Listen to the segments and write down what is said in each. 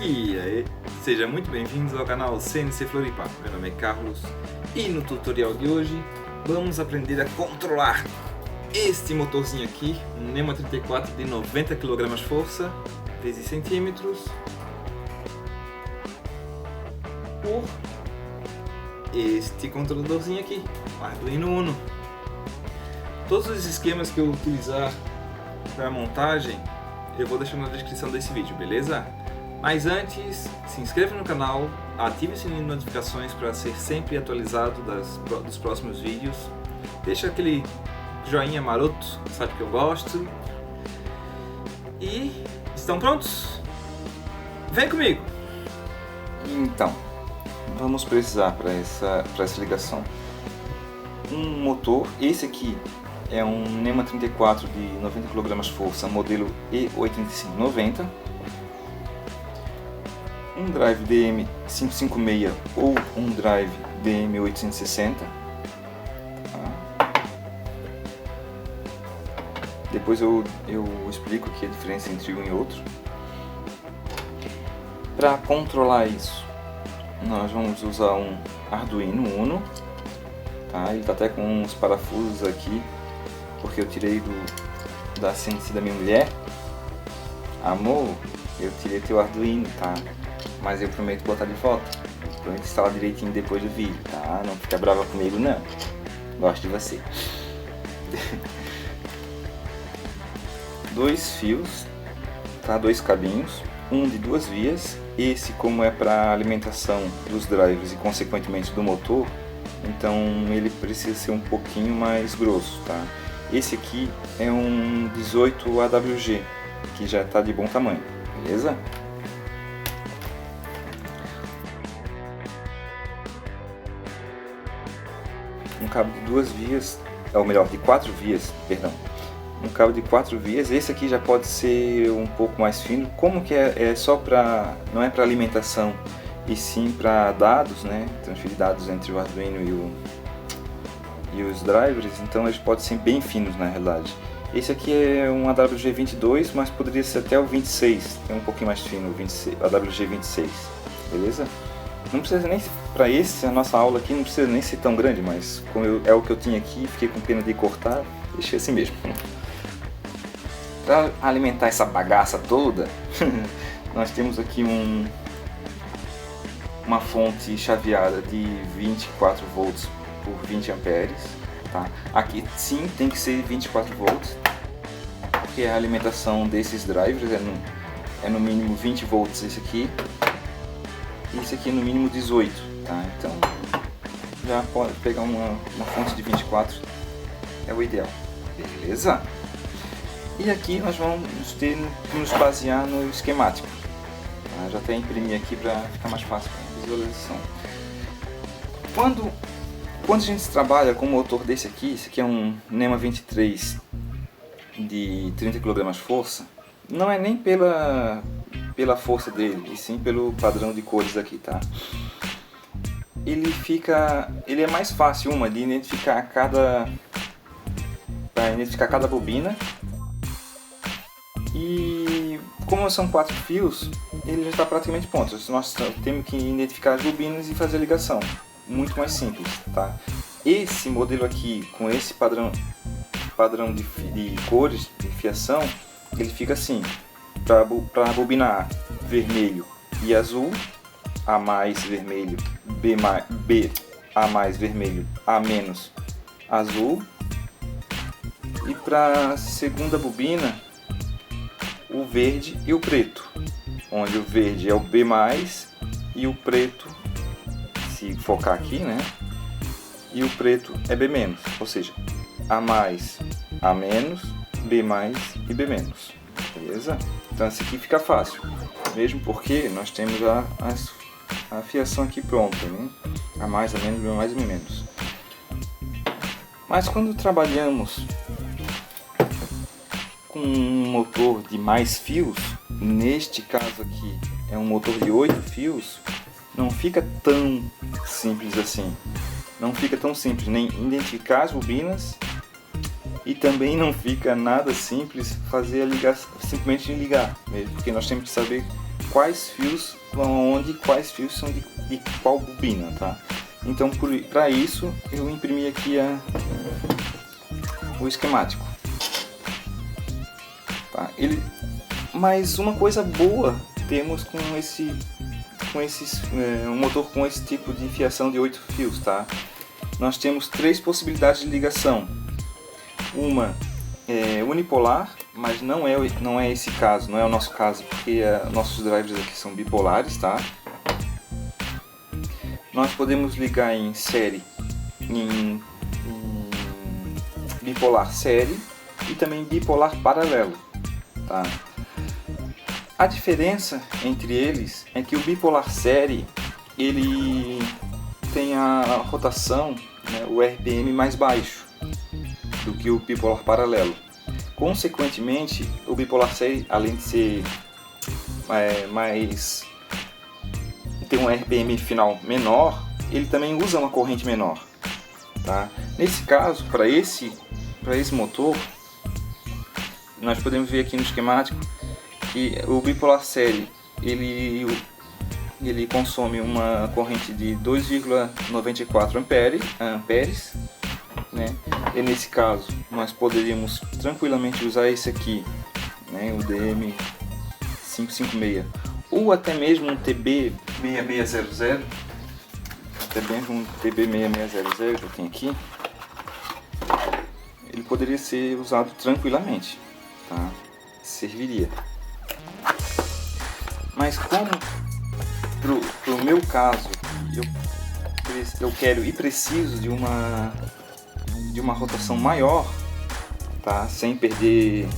E aí, sejam muito bem-vindos ao canal CNC Floripa. Meu nome é Carlos e no tutorial de hoje vamos aprender a controlar este motorzinho aqui, um NEMA 34 de 90 kg força vezes centímetros por este controladorzinho aqui, o Arduino Uno. Todos os esquemas que eu utilizar para a montagem eu vou deixar na descrição desse vídeo, beleza? Mas antes, se inscreva no canal, ative o sininho de notificações para ser sempre atualizado dos próximos vídeos. Deixa aquele joinha maroto, sabe que eu gosto. E estão prontos? Vem comigo! Então, vamos precisar para essa ligação um motor. Esse aqui é um NEMA 34 de 90 kg força, modelo E8590. Um drive DM556 ou um drive DM860. Depois eu explico aqui a diferença entre um e outro. Para controlar isso, nós vamos usar um Arduino Uno. Tá? Ele está até com uns parafusos aqui, porque eu tirei da CNC da minha mulher. Amor, eu tirei teu Arduino, tá? Mas eu prometo botar de volta. Prometo instalar direitinho depois do vídeo, tá? Não fica brava comigo não. Gosto de você. Dois fios, tá? Dois cabinhos, um de 2 vias. Esse, como é para alimentação dos drivers e consequentemente do motor, então ele precisa ser um pouquinho mais grosso, tá? Esse aqui é um 18 AWG, que já está de bom tamanho, beleza? Um cabo de 2 vias, ou melhor, de 4 vias, perdão. Um cabo de 4 vias, esse aqui já pode ser um pouco mais fino. Como que é só para, não é para alimentação, e sim para dados, né? Transferir dados entre o Arduino e os drivers, então eles podem ser bem finos na realidade. Esse aqui é um AWG22, mas poderia ser até o 26, é um pouquinho mais fino, o AWG26, beleza? Não precisa nem, para esse, a nossa aula aqui não precisa nem ser tão grande, mas como é o que eu tinha aqui, fiquei com pena de cortar, deixei assim mesmo. Para alimentar essa bagaça toda, nós temos aqui uma fonte chaveada de 24 volts por 20 amperes, tá? Aqui sim tem que ser 24 volts, porque a alimentação desses drivers é no mínimo 20 volts esse aqui, e esse aqui é no mínimo 18, tá? Então já pode pegar uma fonte de 24, é o ideal, beleza? E aqui nós vamos ter que nos basear no esquemático, tá? Já até imprimi aqui para ficar mais fácil a visualização. Quando a gente trabalha com um motor desse aqui, esse aqui é um NEMA 23 de 30 kg força, não é nem pela força dele, e sim pelo padrão de cores aqui, tá? Ele é mais fácil de identificar cada bobina, e como são 4 fios, ele já está praticamente pronto. Nós temos que identificar as bobinas e fazer a ligação. Muito mais simples, tá? Esse modelo aqui, com esse padrão de cores, de fiação, ele fica assim, para bobina A, vermelho e azul, A mais vermelho, A mais vermelho, A menos azul, e para segunda bobina, o verde e o preto, onde o verde é o B+, e o preto, se focar aqui, né? E o preto é B-, ou seja, A+, A-, B+, e B-, beleza? Então esse aqui fica fácil, mesmo porque nós temos a fiação aqui pronta, né? A+, A-, B+, e B-. Mas quando trabalhamos com um motor de mais fios, neste caso aqui é um motor de 8 fios, não fica tão simples assim. Não fica tão simples nem identificar as bobinas E também não fica nada simples fazer a ligação, simplesmente ligar, mesmo, porque nós temos que saber quais fios vão aonde, quais fios são de qual bobina, tá? Então, para isso, eu imprimi aqui o esquemático. Tá? Mas uma coisa boa temos com um motor com esse tipo de fiação de 8 fios, tá? Nós temos 3 possibilidades de ligação. Uma é unipolar, mas não é esse caso, não é o nosso caso, porque nossos drivers aqui são bipolares, tá? Nós podemos ligar em série, em bipolar série e também bipolar paralelo, tá? A diferença entre eles é que o bipolar série ele tem a rotação, né, o RPM mais baixo do que o bipolar paralelo. Consequentemente, o bipolar série, além de ser ter um RPM final menor, ele também usa uma corrente menor, tá? Nesse caso, para esse motor, nós podemos ver aqui no esquemático que o bipolar série ele consome uma corrente de 2,94 amperes, né? E nesse caso nós poderíamos tranquilamente usar esse aqui, né, o DM556, ou até mesmo um TB6600, até mesmo um TB6600 que eu tenho aqui, ele poderia ser usado tranquilamente, tá? Serviria. Mas como pro meu caso eu quero e preciso de uma rotação maior, tá? Sem perder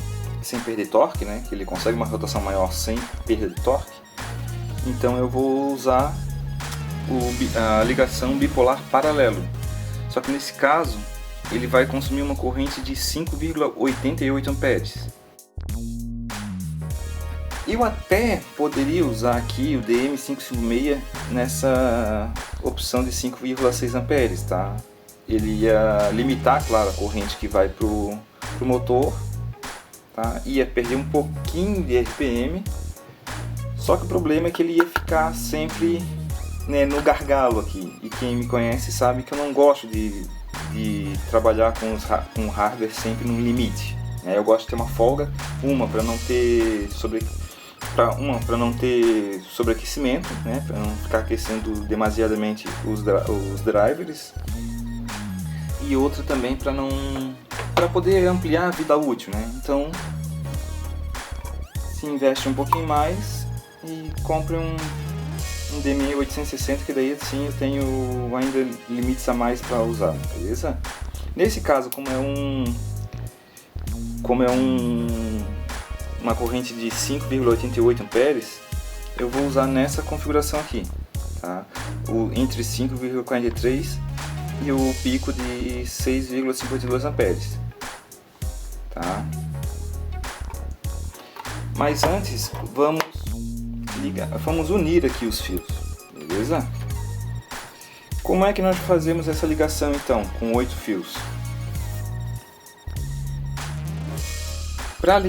torque, né? Que ele consegue uma rotação maior sem perda de torque. Então eu vou usar a ligação bipolar paralelo. Só que nesse caso ele vai consumir uma corrente de 5,88 amperes. Eu até poderia usar aqui o DM556 nessa opção de 5,6 amperes, tá? Ele ia limitar, claro, a corrente que vai pro motor, tá? Ia perder um pouquinho de RPM, só que o problema é que ele ia ficar sempre, né, no gargalo aqui. E quem me conhece sabe que eu não gosto de trabalhar com o hardware sempre no limite, né? Eu gosto de ter uma folga, para não ter sobreaquecimento, né? Para não ficar aquecendo demasiadamente os drivers, e outra também para poder ampliar a vida útil, né? Então se investe um pouquinho mais e compre um DM860, que daí assim eu tenho ainda limites a mais para usar, beleza? Nesse caso, como é uma corrente de 5,88 amperes, eu vou usar nessa configuração aqui, tá? Entre 5,43 e o pico de 6,52 amperes, tá? Mas antes vamos unir aqui os fios, beleza? Como é que nós fazemos essa ligação então com 8 fios? Para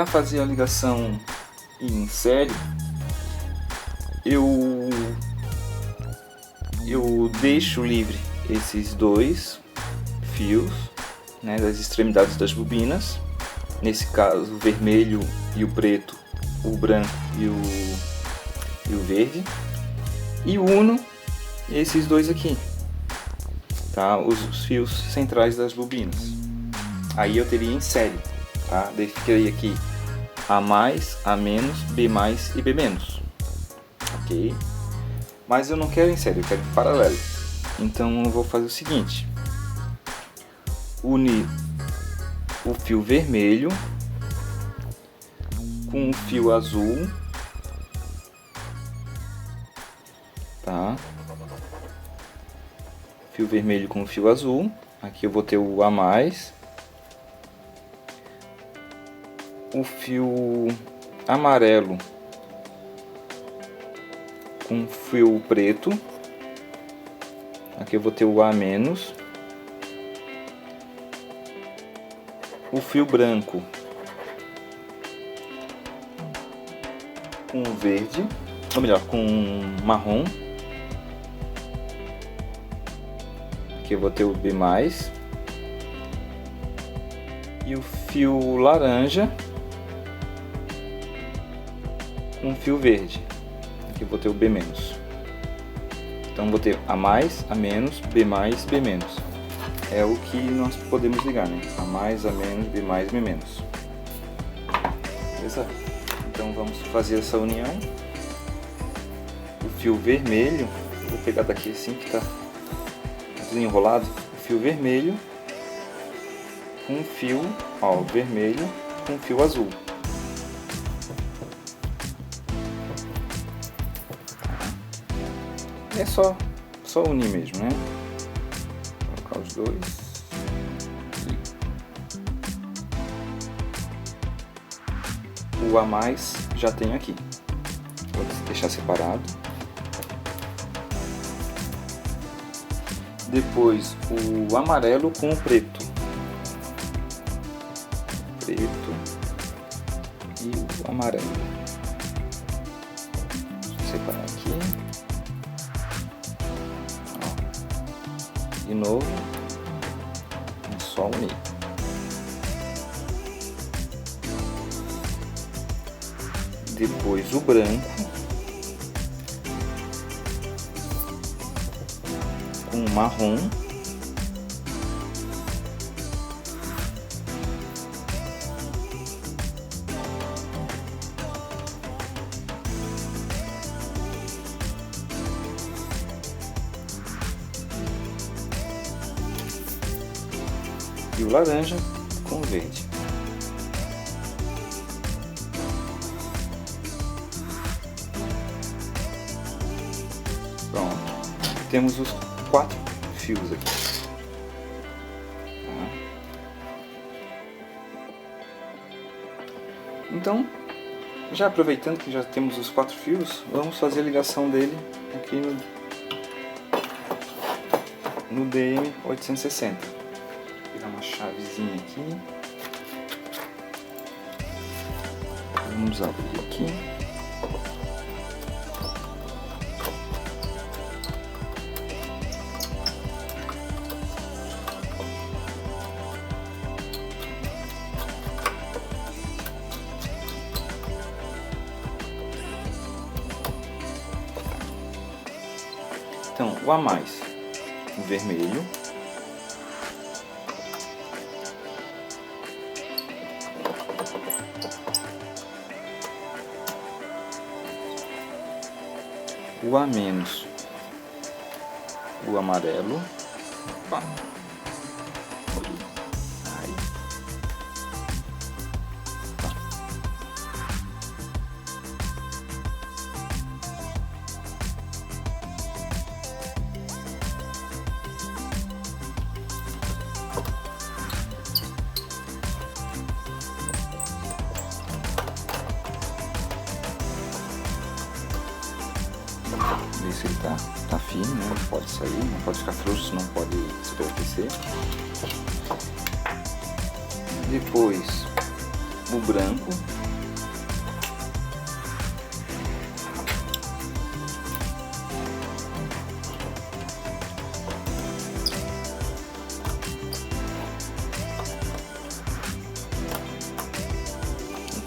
fazer a ligação em série, eu deixo livre esses 2 fios, né, das extremidades das bobinas, nesse caso o vermelho e o preto, o branco e o verde, e uno esses 2 aqui, tá? Os fios centrais das bobinas. Aí eu teria em série, tá? Daí ficaria aqui A+, A-, B+, e B-, ok? Mas eu não quero em série, eu quero em paralelo. Então eu vou fazer o seguinte: unir o fio vermelho com o fio azul, tá? Fio vermelho com o fio azul. Aqui eu vou ter o A+, o fio amarelo com fio preto. Aqui eu vou ter o A-, o fio branco com o verde, ou melhor, com o marrom. Aqui eu vou ter o B+, e o fio laranja com o fio verde. Aqui eu vou ter o B-. Então vou ter A+, A-, B+, B-. É o que nós podemos ligar, né? A+, A-, B+, B-. Beleza? Então vamos fazer essa união. O fio vermelho, vou pegar daqui assim que tá tudo enrolado. O fio vermelho com um fio, ó, vermelho com um fio azul. É só unir mesmo, né? Vou colocar os dois. O A+, já tenho aqui. Vou deixar separado. Depois o amarelo com o preto. Preto e o amarelo. Deixa eu separar aqui. Ó. De novo. É só unir. Depois o branco com o marrom. E o laranja com o verde. Pronto, temos os 4 fios aqui. Tá. Então, já aproveitando que já temos os 4 fios, vamos fazer a ligação dele aqui no DM860. Vou pegar uma chavezinha aqui. Vamos abrir aqui. Então, o A+, o vermelho, o A-, o amarelo. Opa. Aí. Tá. Ver se ele tá firme, né? Não pode sair, não pode ficar frouxo, senão pode superaquecer. Depois o branco.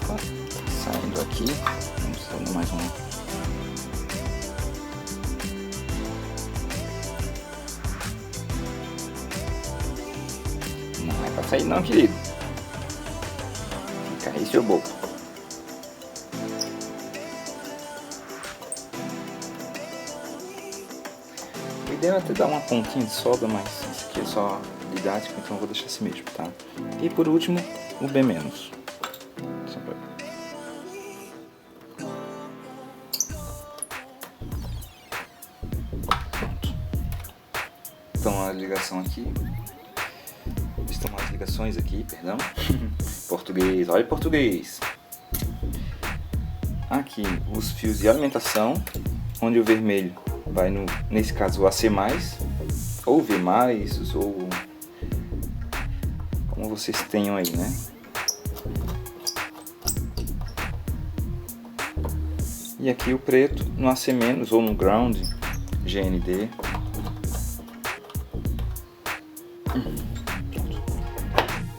Opa, saindo aqui, vamos fazer mais um. Não é pra sair não, querido. Fica aí, seu bobo. O ideal é até dar uma pontinha de solda, mas isso aqui é só didático, então eu vou deixar assim mesmo, tá? E por último, o B-. Só pra... Pronto. Então a ligação aqui. Estão as ligações aqui, perdão. Português, olha português. Aqui os fios de alimentação, onde o vermelho vai nesse caso o AC+, ou V+, ou como vocês tenham aí, né? E aqui o preto no AC- ou no ground, GND.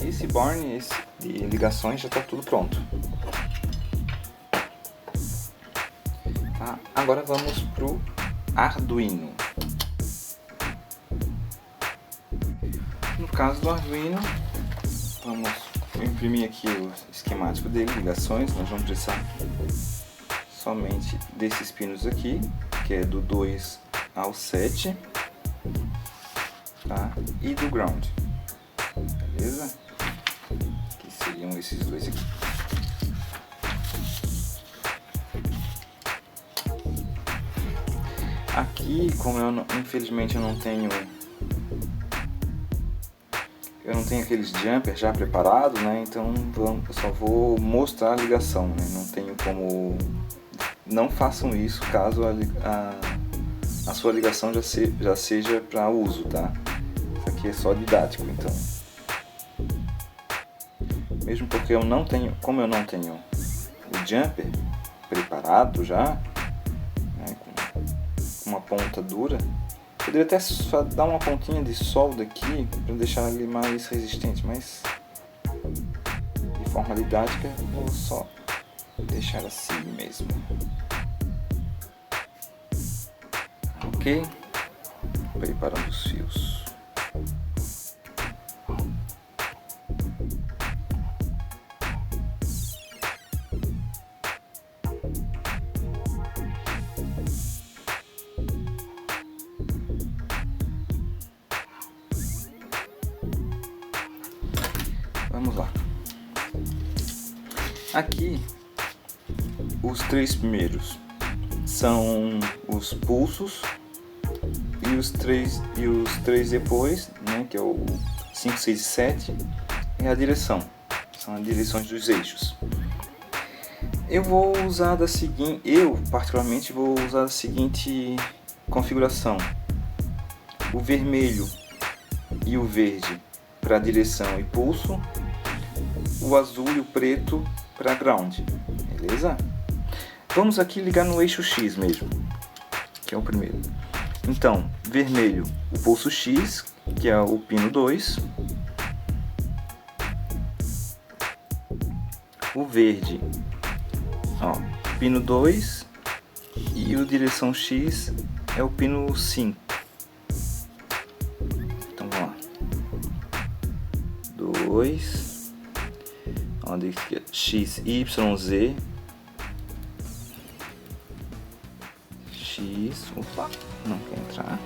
Esse board de ligações já está tudo pronto. Tá? Agora vamos pro Arduino. No caso do Arduino, vamos imprimir aqui o esquemático dele, ligações. Nós vamos precisar somente desses pinos aqui, que é do 2 ao 7, tá? E do ground, beleza? Que seriam esses dois aqui. Aqui, como infelizmente eu não tenho aqueles jumpers já preparados, né? Então eu só vou mostrar a ligação, né? Não tenho como... Não façam isso caso a sua ligação já seja para uso, tá? Isso aqui é só didático, então. Mesmo porque como eu não tenho o jumper preparado já, né, com uma ponta dura, poderia até só dar uma pontinha de solda aqui para deixar ele mais resistente, mas de forma didática vou só deixar assim mesmo. Ok? Preparando os fios. Vamos lá. Aqui, os três primeiros são os pulsos e os três depois, né, que é o 5, 6 e 7, é a direção. São as direções dos eixos. Eu particularmente vou usar a seguinte configuração: o vermelho e o verde para direção e pulso, o azul e o preto para ground, beleza? Vamos aqui ligar no eixo X mesmo, que é o primeiro. Então, vermelho, o pulso X, que é o pino 2, o verde, ó, pino 2, e o direção X é o pino 5. Então vamos lá. 2, onde fica X, Y, Z, X, opa, não quer entrar,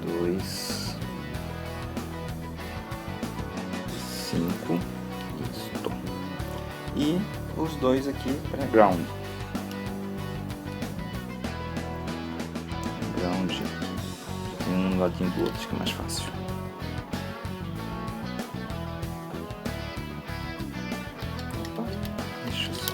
2, 5, isso, e os dois aqui para ground. Ground, tem um ladinho do outro, acho que é mais fácil. Opa, deixa eu só.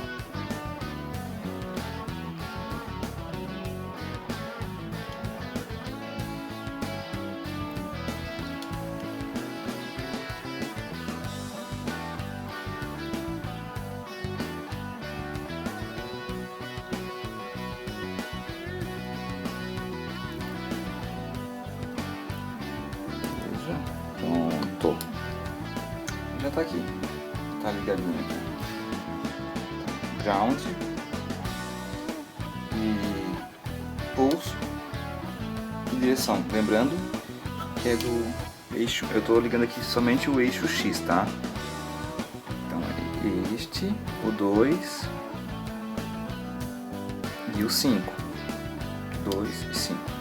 Pronto, já tá aqui, tá ligadinho aqui. Ground e pulso e direção, lembrando que é do eixo, eu tô ligando aqui somente o eixo X, tá? Então é este, o 2 e o 5, 2 e 5.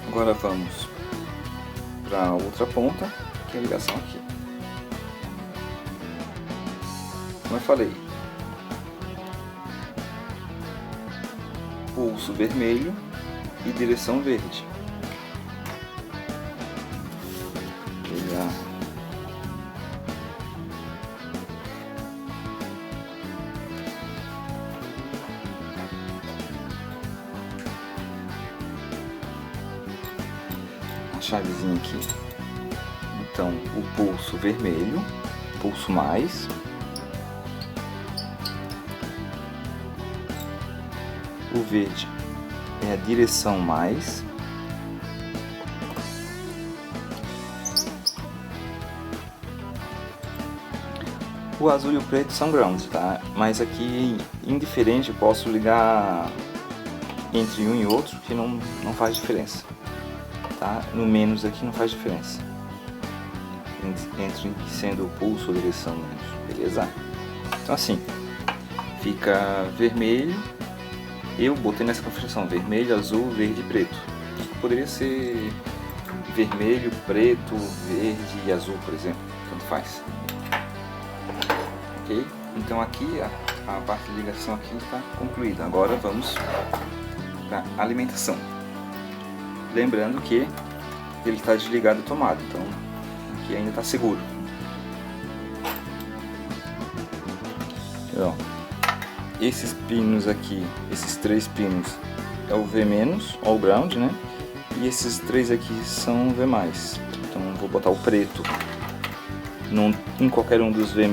Agora vamos para a outra ponta, que é a ligação aqui. Como eu falei, pulso vermelho e direção verde. Pegar chavezinha aqui. Então, o pulso vermelho, pulso mais. O verde é a direção mais. O azul e o preto são ground, tá? Mas aqui, indiferente, eu posso ligar entre um e outro, que não faz diferença, tá? No menos aqui não faz diferença, entre sendo o pulso ou direção menos, beleza? Então assim, fica vermelho, eu botei nessa configuração, vermelho, azul, verde e preto. Poderia ser vermelho, preto, verde e azul, por exemplo, tanto faz. Ok? Então aqui a parte de ligação aqui está concluída. Agora vamos para alimentação. Lembrando que ele está desligado a tomada, então aqui ainda está seguro. Então, esses pinos aqui, esses 3 pinos é o V-, ou ground, né? E esses 3 aqui são o V+. Então vou botar o preto em qualquer um dos V-,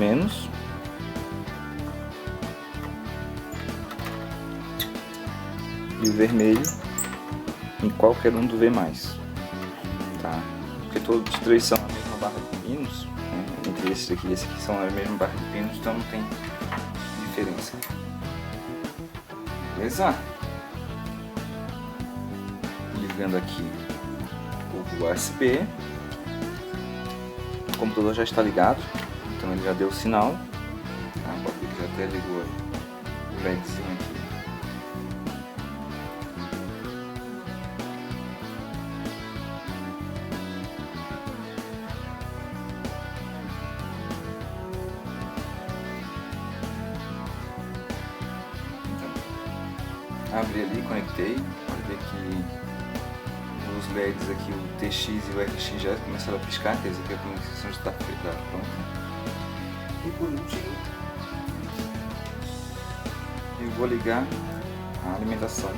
e o vermelho em qualquer um do V+, tá? Porque todos os 3 são a mesma barra de pinos, né? Entre esse aqui e esse aqui são a mesma barra de pinos, então não tem diferença. Beleza? Ligando aqui o USB. O computador já está ligado, então ele já deu o sinal. Tá? Pode ver que já até ligou o LEDzinho aqui. Abri ali, conectei, pode ver que os LEDs aqui, o TX e o RX já começaram a piscar, quer dizer que a conexão está feita, pronta. E por último, eu vou ligar a alimentação à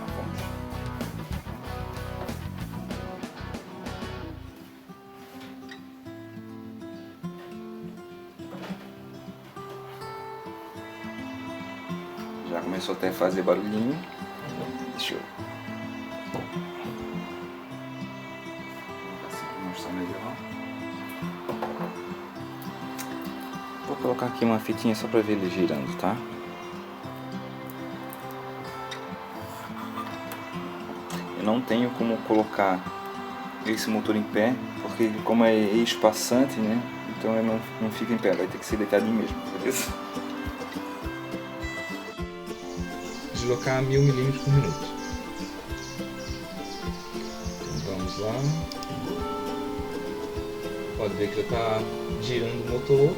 fonte. Já começou até a fazer barulhinho. Deixa eu mostrar melhor. Vou colocar aqui uma fitinha só para ver ele girando, tá? Eu não tenho como colocar esse motor em pé, porque como é eixo passante, né? Então eu não fica em pé, vai ter que ser deitadinho mesmo, beleza? Deslocar a 1000 mm por minuto. Então vamos lá. Pode ver que já está girando o motor.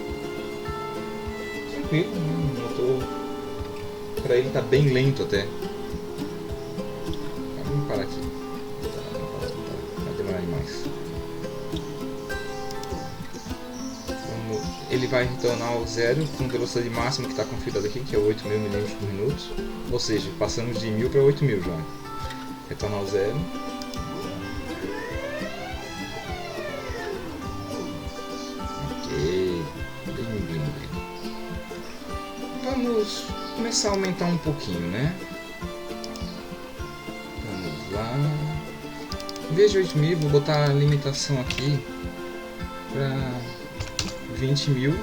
Tranquilo, né? O motor para ele está bem lento até. Vamos parar aqui. Vai demorar demais. Ele vai retornar ao zero com velocidade máxima que está configurada aqui, que é 8.000 mm por minuto. Ou seja, passamos de 1000 para 8.000 já. Retornar ao zero. Ok. Bem. Vamos começar a aumentar um pouquinho, né? Vamos lá. Em vez de 8.000, vou botar a limitação aqui para 20.000,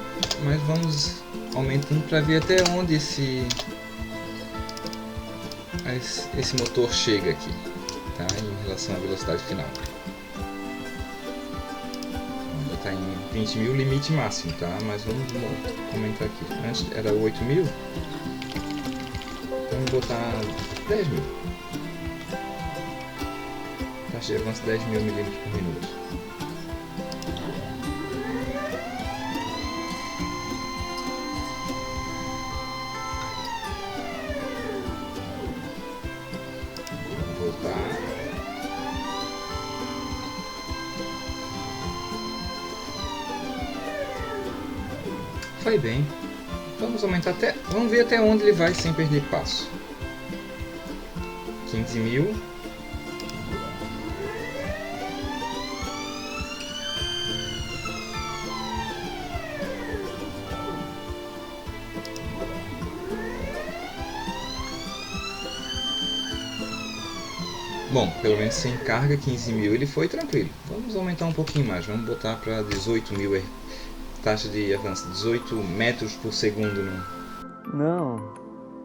mas vamos aumentando para ver até onde esse motor chega aqui, tá? Em relação à velocidade final. Já está em 20.000 limite máximo, tá? Mas vamos aumentar aqui. Antes era 8.000, vamos botar 10.000. Taxa de avanço 10.000 mm por minuto. Vai bem. Vamos aumentar até. Vamos ver até onde ele vai sem perder passo. 15.000. Bom, pelo menos sem carga, 15 mil ele foi tranquilo. Vamos aumentar um pouquinho mais, vamos botar para 18 mil taxa de avanço, 18 metros por segundo Não,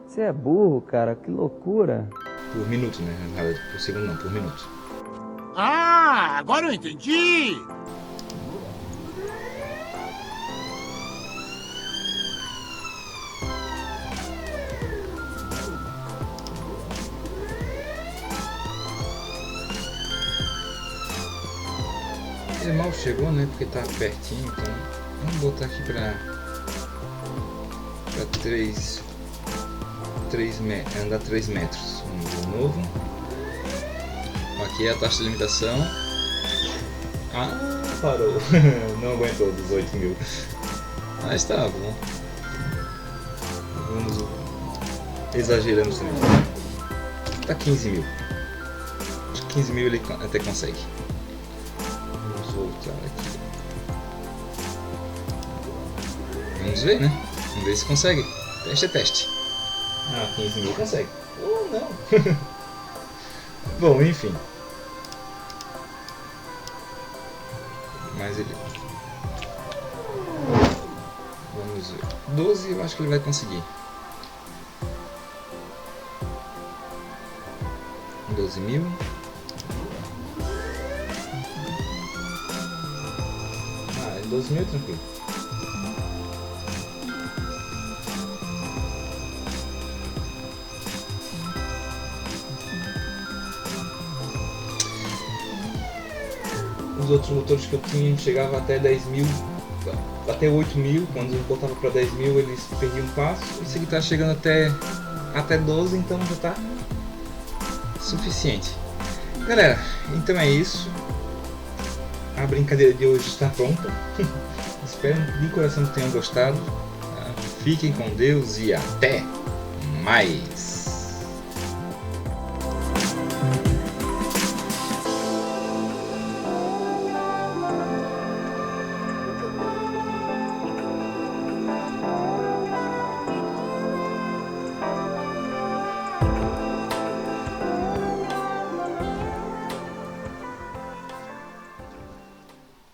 você é burro, cara, que loucura. por minuto, né? Por segundo não, por minuto. Ah, agora eu entendi! Ele mal chegou, né? Porque tá pertinho, então vamos botar aqui para 3 metros. Vamos de novo. Aqui é a taxa de limitação. Ah, parou. Não aguentou 18 mil. Mas tá bom. Vamos exagerando também. Tá 15 mil. Acho que 15 mil ele até consegue. Vamos voltar aqui. Vamos ver, né? Vamos ver se consegue. Teste é teste. Ah, 15 mil consegue. Ou não. Bom, enfim. Mas ele... Vamos ver. 12 eu acho que ele vai conseguir. 12 mil. Ah, 12 mil é tranquilo. Os outros motores que eu tinha chegavam até 10 mil, até 8 mil. Quando eu botava para 10 mil eles perdiam um passo. Esse aqui está chegando até 12, então já está suficiente. Galera, então é isso. A brincadeira de hoje está pronta. Espero de coração que tenham gostado. Fiquem com Deus e até mais!